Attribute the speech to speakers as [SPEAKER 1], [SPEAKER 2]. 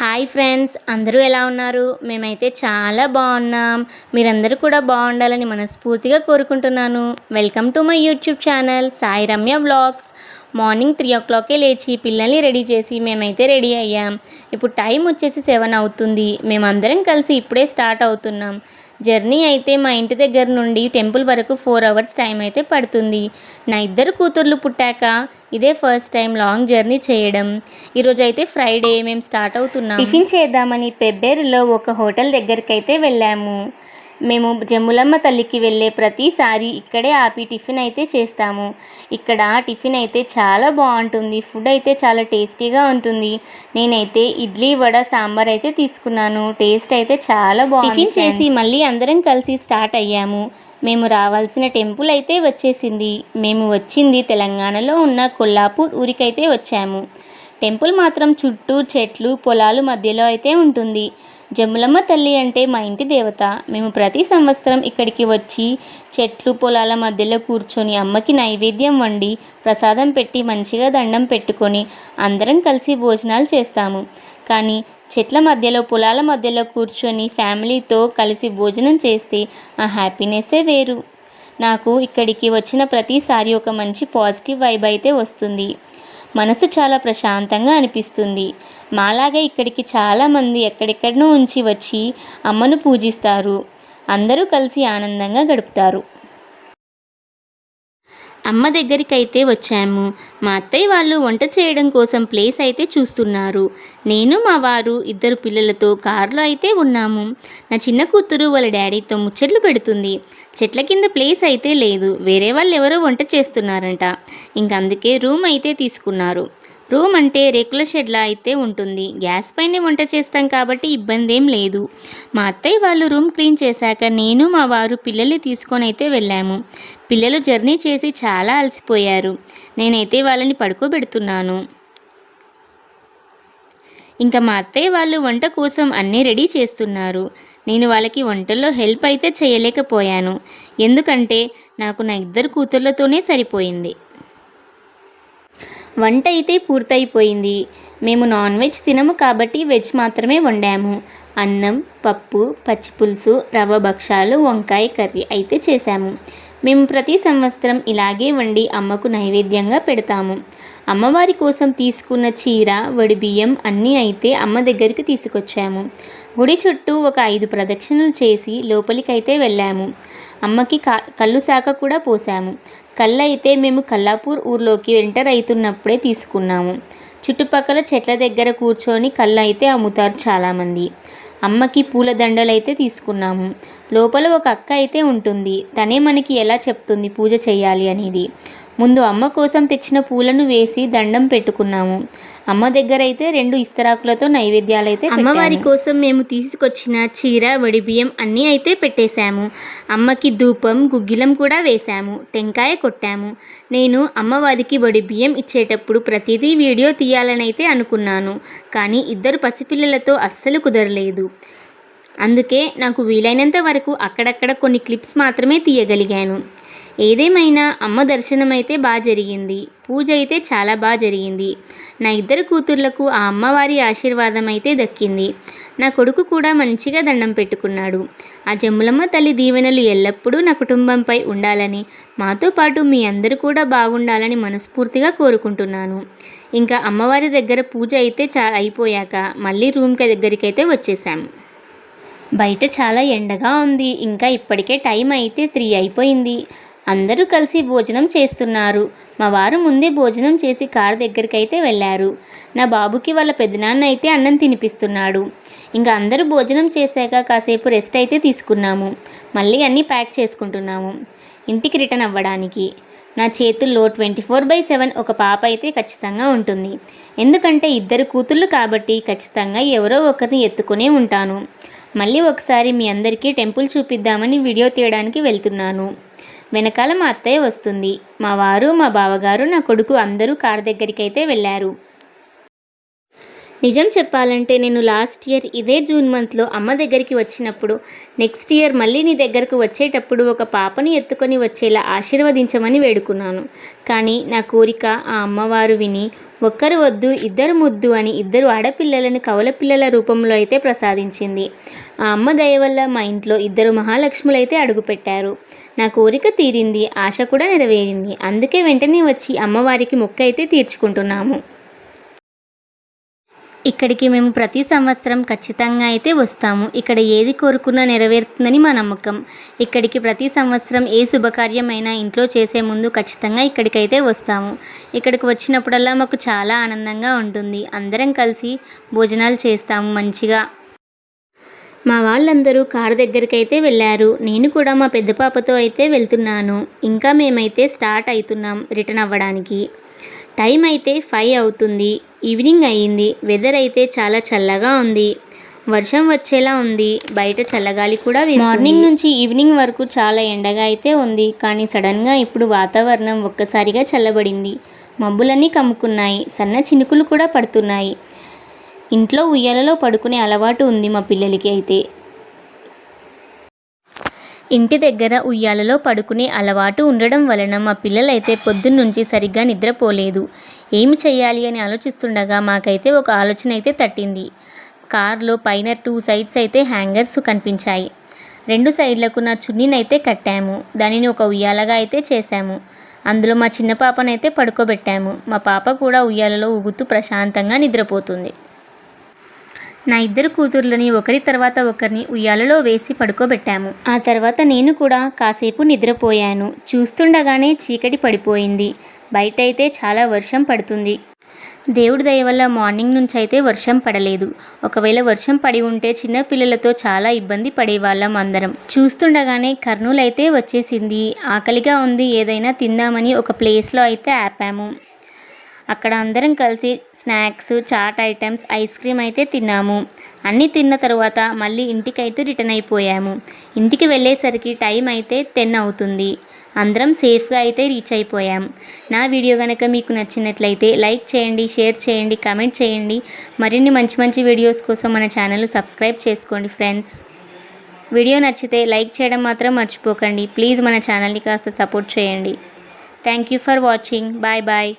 [SPEAKER 1] Hi friends, అందరూ ఎలా ఉన్నారు? మేమైతే చాలా బాగున్నాం. మీరందరూ కూడా బాగుండాలని మనస్ఫూర్తిగా కోరుకుంటున్నాను. Welcome to my YouTube channel Sai Ramya vlogs. Morning 3 o'clockకే లేచి పిల్లల్ని రెడీ చేసి మేమైతే రెడీ అయ్యాం. ఇప్పుడు టైం వచ్చేసి 7 అవుతుంది. మేమందరం కలిసి ఇప్పుడే స్టార్ట్ అవుతున్నాం. జర్నీ అయితే మా ఇంటి దగ్గర నుండి టెంపుల్ వరకు 4 hours టైం అయితే పడుతుంది. నా ఇద్దరు కూతుర్లు పుట్టాక ఇదే ఫస్ట్ టైం లాంగ్ జర్నీ చేయడం. ఈరోజు అయితే ఫ్రైడే, మేము స్టార్ట్ అవుతున్నాం. టిఫిన్ చేద్దామని పెబ్బేరులో ఒక హోటల్ దగ్గరికి అయితే వెళ్ళాము. మేము జమ్ములమ్మ తల్లికి వెళ్ళే ప్రతిసారి ఇక్కడే ఆపి టిఫిన్ అయితే చేస్తాము. ఇక్కడ టిఫిన్ అయితే చాలా బాగుంటుంది. ఫుడ్ అయితే చాలా టేస్టీగా ఉంటుంది. నేనైతే ఇడ్లీ, వడ, సాంబార్ అయితే తీసుకున్నాను. టేస్ట్ అయితే చాలా బాగుంది. టిఫిన్ చేసి మళ్ళీ అందరం కలిసి స్టార్ట్ అయ్యాము. మేము రావాల్సిన టెంపుల్ అయితే వచ్చేసింది. మేము వచ్చింది తెలంగాణలో ఉన్న కొల్లాపూర్ ఊరికైతే వచ్చాము. టెంపుల్ మాత్రం చుట్టూ చెట్లు, పొలాలు మధ్యలో అయితే ఉంటుంది. జమ్ములమ్మ తల్లి అంటే మా ఇంటి దేవత. మేము ప్రతి సంవత్సరం ఇక్కడికి వచ్చి చెట్లు, పొలాల మధ్యలో కూర్చొని అమ్మకి నైవేద్యం వండి ప్రసాదం పెట్టి మంచిగా దండం పెట్టుకొని అందరం కలిసి భోజనాలు చేస్తాము. కానీ చెట్ల మధ్యలో, పొలాల మధ్యలో కూర్చొని ఫ్యామిలీతో కలిసి భోజనం చేస్తే ఆ హ్యాపీనెస్సే వేరు. నాకు ఇక్కడికి వచ్చిన ప్రతిసారి ఒక మంచి పాజిటివ్ వైబ్ అయితే వస్తుంది. మనసు చాలా ప్రశాంతంగా అనిపిస్తుంది. మాలాగే ఇక్కడికి చాలామంది ఎక్కడెక్కడనో ఉంచి వచ్చి అమ్మను పూజిస్తారు. అందరూ కలిసి ఆనందంగా గడుపుతారు. అమ్మ దగ్గరికి అయితే వచ్చాము. మా అత్తయ్య వాళ్ళు వంట చేయడం కోసం ప్లేస్ అయితే చూస్తున్నారు. నేను, మా వారు, 2 పిల్లలతో కారులో అయితే ఉన్నాము. నా చిన్న కూతురు వాళ్ళ డాడీతో ముచ్చట్లు పెడుతుంది. చెట్ల కింద ప్లేస్ అయితే లేదు. వేరే వాళ్ళు ఎవరో వంట చేస్తున్నారంట. అందుకే రూమ్ అయితే తీసుకున్నారు. రూమ్ అంటే రేకుల షెడ్లా అయితే ఉంటుంది. గ్యాస్ పైనే వంట చేస్తాం కాబట్టి ఇబ్బంది ఏం లేదు. మా అత్తయ్య వాళ్ళు రూమ్ క్లీన్ చేశాక నేను, మా వారు పిల్లల్ని తీసుకొని అయితే వెళ్ళాము. పిల్లలు జర్నీ చేసి చాలా అలసిపోయారు. నేనైతే వాళ్ళని పడుకోబెడుతున్నాను. మా అత్తయ్య వాళ్ళు వంట కోసం అన్నీ రెడీ చేస్తున్నారు. నేను వాళ్ళకి వంటల్లో హెల్ప్ అయితే చేయలేకపోయాను. ఎందుకంటే నాకు నా 2 కూతుర్లతోనే సరిపోయింది. వంట అయితే పూర్తయిపోయింది. మేము నాన్ వెజ్ తినము కాబట్టి వెజ్ మాత్రమే వండాము. అన్నం, పప్పు, పచ్చిపులుసు, రవ్వ భక్షాలు, వంకాయ కర్రీ అయితే చేశాము. మేము ప్రతి సంవత్సరం ఇలాగే వండి అమ్మకు నైవేద్యంగా పెడతాము. అమ్మవారి కోసం తీసుకున్న చీర, వడిబియ్యం అన్నీ అయితే అమ్మ దగ్గరికి తీసుకొచ్చాము. గుడి చుట్టూ ఒక 5 ప్రదక్షిణలు చేసి లోపలికైతే వెళ్ళాము. అమ్మకి కళ్ళు శాఖ కూడా పోసాము. కళ్ళు అయితే మేము కొల్లాపూర్ ఊర్లోకి ఎంటర్ అవుతున్నప్పుడే తీసుకున్నాము. చుట్టుపక్కల చెట్ల దగ్గర కూర్చొని కళ్ళు అయితే అమ్ముతారు చాలామంది. అమ్మకి పూల దండలు అయితే తీసుకున్నాము. లోపల ఒక అక్క అయితే ఉంటుంది. తనే మనకి ఎలా చెప్తుంది పూజ చేయాలి అనేది. ముందు అమ్మ కోసం తెచ్చిన పూలను వేసి దండం పెట్టుకున్నాము. అమ్మ దగ్గర అయితే 2 ఇస్తరాకులతో నైవేద్యాలు అయితే అమ్మవారి కోసం మేము తీసుకొచ్చిన చీర, వడిబియ్యం అన్నీ అయితే పెట్టేశాము. అమ్మకి ధూపం, గుగ్గిలం కూడా వేశాము. టెంకాయ కొట్టాము. నేను అమ్మవారికి వడిబియ్యం ఇచ్చేటప్పుడు ప్రతిదీ వీడియో తీయాలని అయితే అనుకున్నాను. కానీ 2 పసిపిల్లలతో అస్సలు కుదరలేదు. అందుకే నాకు వీలైనంత వరకు అక్కడక్కడ కొన్ని క్లిప్స్ మాత్రమే తీయగలిగాను. ఏదేమైనా అమ్మ దర్శనం అయితే బాగా జరిగింది. పూజ అయితే చాలా బాగా జరిగింది. నా 2 కూతుర్లకు ఆ అమ్మవారి ఆశీర్వాదం అయితే దక్కింది. నా కొడుకు కూడా మంచిగా దండం పెట్టుకున్నాడు. ఆ జమ్ములమ్మ తల్లి దీవెనలు ఎల్లప్పుడూ నా కుటుంబంపై ఉండాలని, మాతో పాటు మీ అందరూ కూడా బాగుండాలని మనస్ఫూర్తిగా కోరుకుంటున్నాను. అమ్మవారి దగ్గర పూజ అయితే అయిపోయాక మళ్ళీ రూమ్ దగ్గరికి అయితే వచ్చేసాము. బయట చాలా ఎండగా ఉంది. ఇప్పటికే టైం అయితే 3 అయిపోయింది. అందరూ కలిసి భోజనం చేస్తున్నారు. మా వారు ముందే భోజనం చేసి కారు దగ్గరికి అయితే వెళ్ళారు. నా బాబుకి వాళ్ళ పెద్దనాన్న అయితే అన్నం తినిపిస్తున్నాడు. అందరూ భోజనం చేశాక కాసేపు రెస్ట్ అయితే తీసుకున్నాము. మళ్ళీ అన్నీ ప్యాక్ చేసుకుంటున్నాము ఇంటికి రిటర్న్ అవ్వడానికి. నా చేతుల్లో 24/7 ఒక పాప అయితే ఖచ్చితంగా ఉంటుంది. ఎందుకంటే 2 కూతుళ్ళు కాబట్టి ఖచ్చితంగా ఎవరో ఒకరిని ఎత్తుకునే ఉంటాను. మళ్ళీ ఒకసారి మీ అందరికీ టెంపుల్ చూపిద్దామని వీడియో తీయడానికి వెళ్తున్నాను. వెనకాల మా అత్తయ్య వస్తుంది. మా వారు, మా బావగారు, నా కొడుకు అందరూ కారు దగ్గరికి అయితే వెళ్ళారు. నిజం చెప్పాలంటే నేను లాస్ట్ ఇయర్ ఇదే జూన్ మంత్లో అమ్మ దగ్గరికి వచ్చినప్పుడు నెక్స్ట్ ఇయర్ మళ్ళీ నీ దగ్గరకు వచ్చేటప్పుడు ఒక పాపని ఎత్తుకొని వచ్చేలా ఆశీర్వదించమని వేడుకున్నాను. కానీ నా కోరిక ఆ అమ్మవారు విని ఒక్కరు వద్దు ఇద్దరు ముద్దు అని ఇద్దరు ఆడపిల్లలను కవల పిల్లల రూపంలో అయితే ప్రసాదించింది. ఆ అమ్మ దయ వల్ల మా ఇంట్లో ఇద్దరు మహాలక్ష్ములైతే అడుగుపెట్టారు. నా కోరిక తీరింది, ఆశ కూడా నెరవేరింది. అందుకే వెంటనే వచ్చి అమ్మవారికి మొక్క అయితే తీర్చుకుంటున్నాము. ఇక్కడికి మేము ప్రతి సంవత్సరం ఖచ్చితంగా అయితే వస్తాము. ఇక్కడ ఏది కోరుకున్నా నెరవేరుతుందని మా నమ్మకం. ఇక్కడికి ప్రతి సంవత్సరం ఏ శుభకార్యమైనా ఇంట్లో చేసే ముందు ఖచ్చితంగా ఇక్కడికైతే వస్తాము. ఇక్కడికి వచ్చినప్పుడల్లా మాకు చాలా ఆనందంగా ఉంటుంది. అందరం కలిసి భోజనాలు చేస్తాము మంచిగా. మా వాళ్ళందరూ కారు దగ్గరికి అయితే వెళ్ళారు. నేను కూడా మా పెద్ద పాపతో అయితే వెళ్తున్నాను. ఇంకా మేమైతే స్టార్ట్ అవుతున్నాం రిటర్న్ అవ్వడానికి. టైం అయితే 5 అవుతుంది. ఈవినింగ్ అయ్యింది. వెదర్ అయితే చాలా చల్లగా ఉంది. వర్షం వచ్చేలా ఉంది. బయట చల్లగాలి కూడా వేస్తుంది. మార్నింగ్ నుంచి ఈవినింగ్ వరకు చాలా ఎండగా అయితే ఉంది. కానీ సడన్గా ఇప్పుడు వాతావరణం ఒక్కసారిగా చల్లబడింది. మబ్బులన్నీ కమ్ముకున్నాయి. సన్న చినుకులు కూడా పడుతున్నాయి. ఇంట్లో ఉయ్యాలలో పడుకునే అలవాటు ఉంది మా పిల్లలకి అయితే. ఇంటి దగ్గర ఉయ్యాలలో పడుకునే అలవాటు ఉండడం వలన మా పిల్లలైతే పొద్దున్నుంచి సరిగ్గా నిద్రపోలేదు. ఏమి చేయాలి అని ఆలోచిస్తుండగా మాకైతే ఒక ఆలోచన అయితే తట్టింది. కార్లో పైన 2 సైడ్స్ అయితే హ్యాంగర్స్ కనిపించాయి. 2 సైడ్లకు నా చున్నీనైతే కట్టాము. దానిని ఒక ఉయ్యాలగా అయితే చేశాము. అందులో మా చిన్న పాపనైతే పడుకోబెట్టాము. మా పాప కూడా ఉయ్యాలలో ఊగుతూ ప్రశాంతంగా నిద్రపోతుంది. నా ఇద్దరు కూతుర్లని ఒకరి తర్వాత ఒకరిని ఉయ్యాలలో వేసి పడుకోబెట్టాము. ఆ తర్వాత నేను కూడా కాసేపు నిద్రపోయాను. చూస్తుండగానే చీకటి పడిపోయింది. బయట అయితే చాలా వర్షం పడుతుంది. దేవుడి దయ వల్ల మార్నింగ్ నుంచి అయితే వర్షం పడలేదు. ఒకవేళ వర్షం పడి ఉంటే చిన్న పిల్లలతో చాలా ఇబ్బంది పడేవాళ్ళం అందరం. చూస్తుండగానే కర్నూలు అయితే వచ్చేసింది. ఆకలిగా ఉంది, ఏదైనా తిందామని ఒక ప్లేస్లో అయితే ఆపాము. అక్కడ అందరం కలిసి snacks, chaat items, ice cream అయితే తిన్నాము. అన్నీ తిన్న తర్వాత మళ్ళీ ఇంటికైతే రిటర్న్ అయిపోయాము. ఇంటికి వెళ్ళేసరికి టైం అయితే 10 అవుతుంది. అందరం సేఫ్గా అయితే రీచ్ అయిపోయాం. నా వీడియో కనుక మీకు నచ్చినట్లయితే లైక్ చేయండి, షేర్ చేయండి, కామెంట్ చేయండి. మరిన్ని మంచి మంచి వీడియోస్ కోసం మన ఛానల్ సబ్స్క్రైబ్ చేసుకోండి ఫ్రెండ్స్. వీడియో నచ్చితే లైక్ చేయడం మాత్రం మర్చిపోకండి. ప్లీజ్ మన ఛానల్ని కాస్త సపోర్ట్ చేయండి. Thank you for watching. Bye bye.